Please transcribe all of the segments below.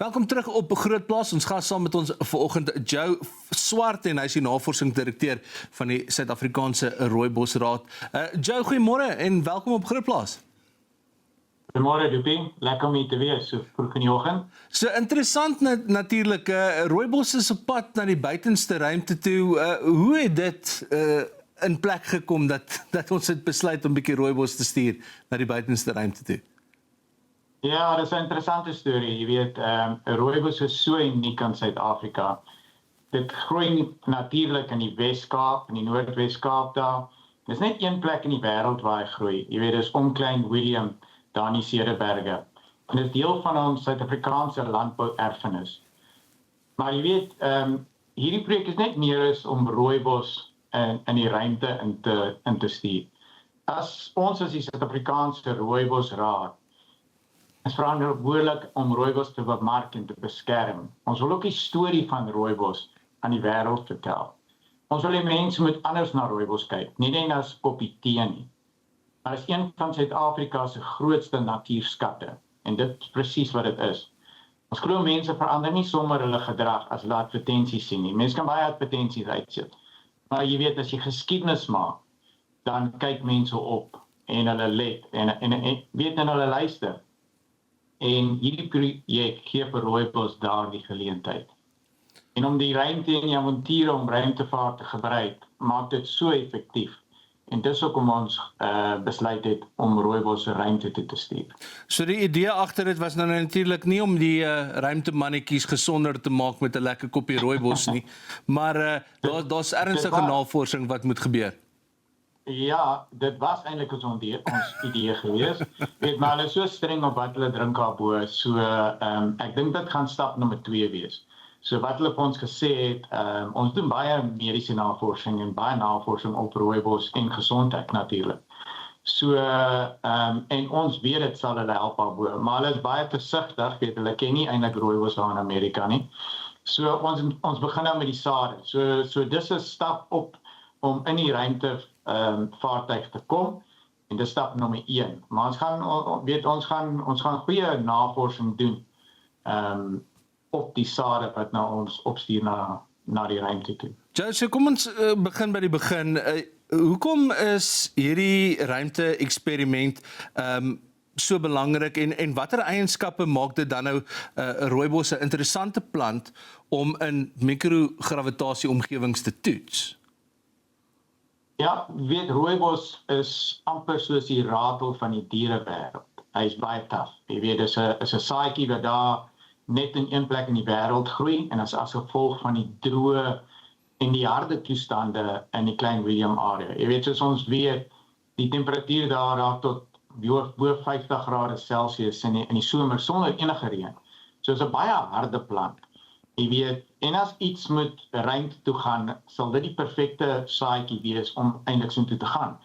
Welkom terug op Grootplaas. Ons gaan saam met ons vanoggend Joe Swart en hy is die navorsingsdirekteur van die Suid-Afrikaanse Rooibosraad. Joe, goeiemôre en welkom op Grootplaas. Goeiemôre Dupie, lekker om hier te wees so vroeg in die oggend. So interessant natuurlik, rooibos is op pad na die buitenste ruimte toe. Hoe het dit in plek gekom dat ons het besluit om 'n bietjie rooibos te stuur na die buitenste ruimte toe? Ja, dit is 'n interessante storie. Jy weet, rooibos is so uniek in Suid-Afrika. Dit groei natuurlik in die Wes-Kaap, in die Noordwes-Kaap daar. Dis net een plek in die wêreld waar hy groei. Jy weet, dis om Klein Willem daar in die Cederberge. En dit is deel van ons Suid-Afrikaanse landbouerfenis. Maar jy weet, hierdie projek is net meer as om rooibos in die ruimte in te stuur. Ons as die Suid-Afrikaanse Rooibosraad is verantwoordelik om rooibos te bemark en te beskerm. Ons wil ook die storie van rooibos aan die wêreld vertel. Ons wil die mense moet anders na rooibos kyk, nie net as koppie tee nie. Maar is een van Suid-Afrika se grootste natuurskatte en dit is presies wat dit is. Ons glo mense verander nie sommer hulle gedrag as hulle advertensies sien nie. Mense kan baie advertensies uitsit. Maar jy weet as jy geskiedenis maak, dan kyk mense op en hulle let en weet en hulle luister. En hierdie projek gee vir rooibos daar die geleentheid. En om die ruimte en die avonture om ruimtevaart te gebruik, maak dit so effektief. En dis hoekom ons besluit het om rooibos ruimte toe te stuur. So die idee agter dit was nou natuurlik nie om die ruimtemannetjies gesonder te maak met 'n lekker koppie rooibos nie, maar daar's ernstige navorsing wat moet gebeur. Ja, dit was eintlik ons idee gewees. Weet maar hulle is so streng op wat hulle drink daarbo, so ek dink dit gaan stap nommer 2 wees. So wat hulle vir ons gesê het, ons doen baie mediese navorsing en baie navorsing op rooibos en gesondheid natuurlik. So en ons weet dit sal hulle help daarbo, maar hulle is baie versigtig, weet hulle ken nie eintlik rooibos daar in Amerika nie. So ons begin nou met die sade. So dis 'n stap op om in die ruimte vaartuig te kom en dis stap nommer 1. Maar ons gaan goeie navorsing doen op die sade wat nou ons opstuur na die ruimte toe. Joe, so kom ons begin by die begin. Hoekom is hierdie ruimte eksperiment so belangrik en watter eienskappe maak dit dan nou rooibos 'n interessante plant om in mikrogravitasie omgewings te toets? Ja, weet rooibos is amper soos die ratel van die dierewêreld. Hy is baie taaf. Jy weet, is 'n saadjie wat daar net in een plek in die wêreld groei en as gevolg van die droë en die harde toestande in die Klein Willem area. Jy weet, soos ons weet, die temperatuur daar raak tot bo 50 grade Celsius in die somer sonder enige reën. So is 'n baie harde plant. Jy weet, en as iets moet ruimte toe gaan, sal dit die perfekte saadjie wees om eintlik so toe te gaan.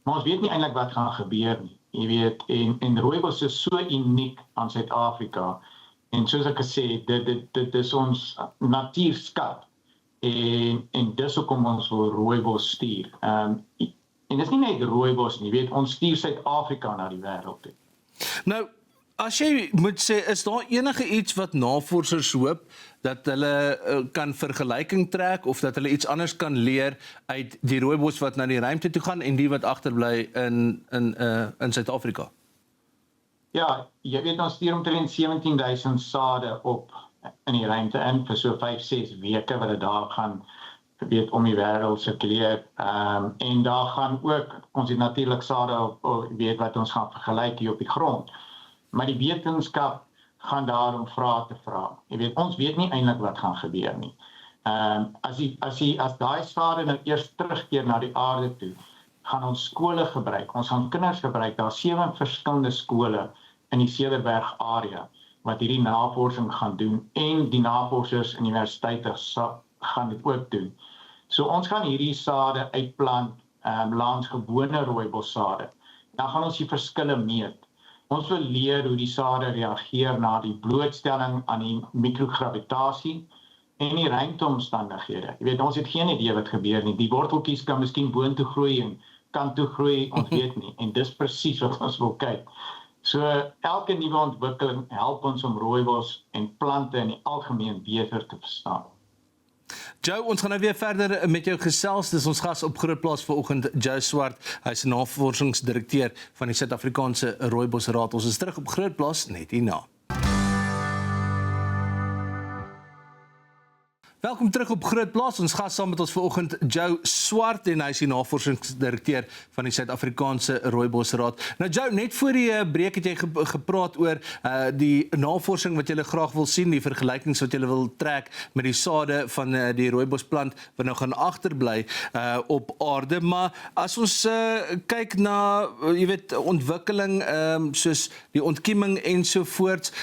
Maar ons weet nie eintlik wat gaan gebeur nie. Jy weet, en rooibos is so uniek aan Suid-Afrika. En soos ek gesê, dit is ons natuurskat. En dis hoekom ons wil rooibos stuur. En dis nie net rooibos nie, weet, ons stuur Suid-Afrika na die wêreld toe. Nou, as jy moet sê, is daar enige iets wat navorsers hoop dat hulle kan vergelyking trek of dat hulle iets anders kan leer uit die rooibos wat na die ruimte toe gaan en die wat agterbly in Suid-Afrika? Ja, jy weet ons stuur omtrent 17,000 sade op in die ruimte in vir so 5-6 weke wat dit daar gaan weet om die wêreld sirkuleer. En daar gaan ook ons het natuurlik sade weet wat ons gaan vergelyk hier op die grond. Maar die wetenskap gaan daar om vrae te vra. Jy weet, ons weet nie eintlik wat gaan gebeur nie. As daai sade nou eers terugkeer na die aarde toe, gaan ons skole gebruik. Ons gaan kinders gebruik. Daar 7 verskillende skole in die Cederberg area wat hierdie navorsing gaan doen en die navorsers in universiteite gaan dit ook doen. So ons gaan hierdie sade uitplant langs gewone rooibossade. Dan gaan ons die verskille meet. Ons wil leer hoe die sade reageer na die blootstelling aan die mikrogravitasie en die ruimteomstandighede. Jy weet, ons het geen idee wat gebeur nie. Die worteltjies kan miskien boontoe groei en kant toe groei, ons weet nie. En dis presies wat ons wil kyk. So elke nuwe ontwikkeling help ons om rooibos en plante in die algemeen beter te verstaan. Joe, ons gaan nou weer verder met jou gesels. Dis ons gas op Grootplaas vanoggend, Joe Swart. Hy is 'n navorsingsdirekteur van die Suid-Afrikaanse Rooibosraad. Ons is terug op Grootplaas net hierna. Welkom terug op Grootplaas. Ons gas saam met ons vanoggend Joe Swart en hy is die navorsingsdirekteur van die Suid-Afrikaanse Rooibosraad. Nou Joe, net voor die breek het jy gepraat oor die navorsing wat jy graag wil sien, die vergelykings wat jy wil trek met die sade van die rooibosplant wat nou gaan agterbly op aarde. Maar as ons kyk na jy weet ontwikkeling soos die ontkieming ensovoorts,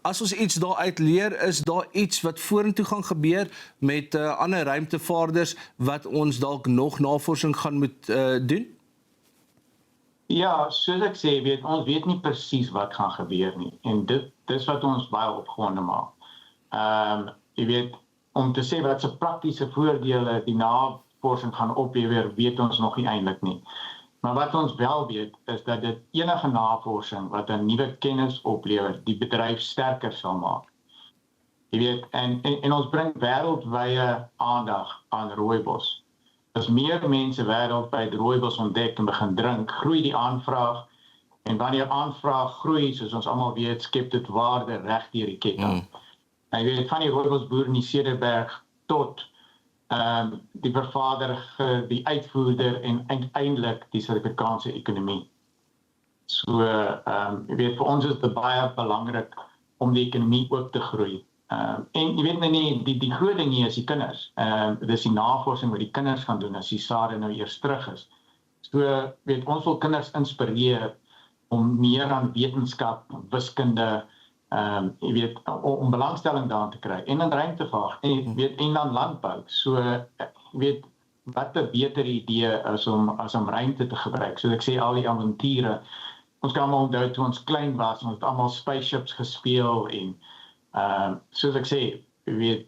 as ons iets daaruit leer, is daar iets wat vorentoe gaan gebeur met ander ruimtevaarders wat ons dalk nog navorsing gaan moet doen? Ja, soos ek sê, ons weet nie presies wat gaan gebeur nie. En dis wat ons baie opgewonde maak. Jy weet, om te sê wat se praktiese voordele die navorsing gaan oplewer, weet ons nog nie eintlik nie. Maar wat ons wel weet, is dat dit enige navorsing wat 'n nuwe kennis oplewer, die bedryf sterker sal maak. Jy weet, en ons bring wêreldwye aandag aan rooibos. As meer mense wêreldwyd rooibos ontdek en begin drink, groei die aanvraag. En wanneer aanvraag groei, soos ons almal weet, skep dit waarde reg deur die ketting. En jy weet, van die rooibosboer in die Cederberg tot die vervaardiger, die uitvoerder en uiteindelik die Suid-Afrikaanse ekonomie. So, jy weet, vir ons is dit baie belangrik om die ekonomie ook te groei. En jy weet nie, die groot ding hier is die kinders. Dis die navorsing wat die kinders gaan doen as die sade nou eers terug is. So, weet, ons wil kinders inspireer om meer aan wetenskap, wiskunde, jy weet, om belangstelling daarin te kry. En in ruimtevaart, en jy weet, en dan landbou. So, jy weet, wat 'n beter idee is om ruimte te gebruik. So ek sê al die avonture. Ons kan maar onthou toe ons klein was, ons het almal spaceships gespeel en soos ek sê, jy weet,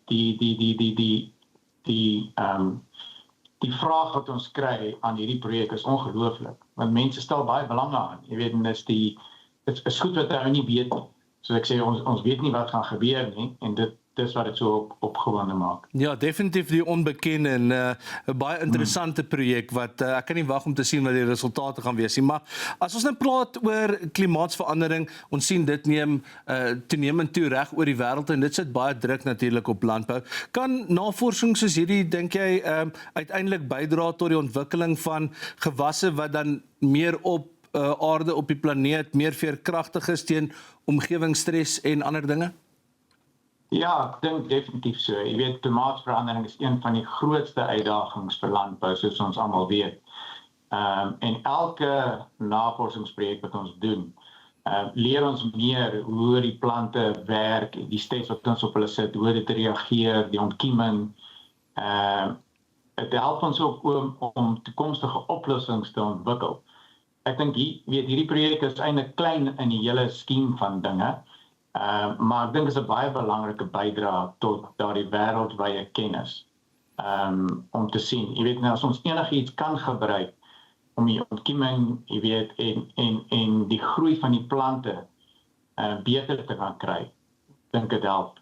die vraag wat ons kry aan hierdie projek is ongelooflik, want mense stel baie belang aan. Jy weet, en dit is goed wat hy nie weet nie. So ek sê, ons weet nie wat gaan gebeur nie, en dis wat dit so opgewonde maak. Ja, definitief die onbekende en 'n baie interessante projek wat ek kan nie wag om te sien wat die resultate gaan wees nie. Maar as ons nou praat oor klimaatsverandering, ons sien dit neem toenemend toe reg oor die wêreld en dit sit baie druk natuurlik op landbou. Kan navorsing soos hierdie, dink jy, uiteindelik bydra tot die ontwikkeling van gewasse wat dan meer op aarde op die planeet meer veerkragtig is teen omgewingsstres en ander dinge? Ja, ek dink definitief so. Jy weet, klimaatsverandering is een van die grootste uitdagings vir landbou, soos ons almal weet. En elke navorsingsprojek wat ons doen, leer ons meer hoe die plante werk, die stres wat ons op hulle sit, hoe dit reageer, die ontkieming. Dit help ons ook om toekomstige oplossings te ontwikkel. Ek dink hierdie projek is eintlik klein in die hele skiem van dinge, maar ek dink dit is 'n baie belangrike bydrae tot daardie wêreldwye kennis om te sien. Jy weet, as ons enigiets kan gebruik om die ontkieming, jy weet, en die groei van die plante beter te kan kry, dink dit help.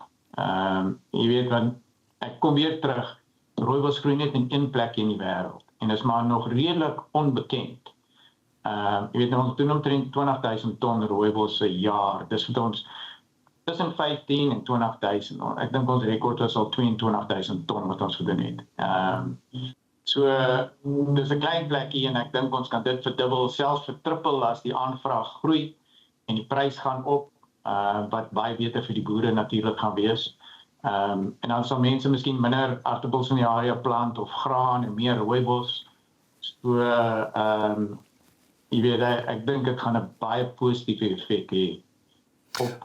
Jy weet, want ek kom weer terug, rooibos groei net in een plek in die wêreld en is maar nog redelik onbekend. Jy weet, ons doen omtrent 20,000 ton rooibos per jaar. Dis vir ons tussen 15 en 20,000. Ek dink ons rekord was al 22,000 ton wat ons gedoen het. So, dis 'n klein plekkie en ek dink ons kan dit verdubbel, selfs vertrippel as die aanvraag groei en die prys gaan op, wat baie beter vir die boere natuurlik gaan wees. En dan sal mense miskien minder aartappels in die area plant of graan en meer rooibos. So, jy weet, ek dink dit gaan 'n baie positiewe effek hê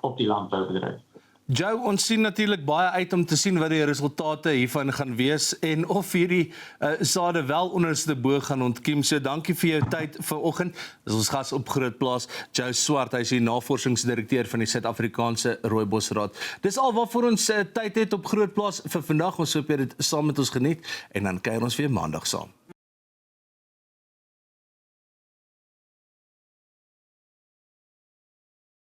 op die landboubedryf. Joe, ons sien natuurlik baie uit om te sien wat die resultate hiervan gaan wees en of hierdie sade wel onderste bo gaan ontkiem. So dankie vir jou tyd vanoggend. Dis ons gas op Grootplaas, Joe Swart. Hy is die navorsingsdirekteur van die Suid-Afrikaanse Rooibosraad. Dis al waarvoor ons tyd het op Grootplaas vir vandag. Ons hoop jy het dit saam met ons geniet en dan kuier ons weer maandag saam.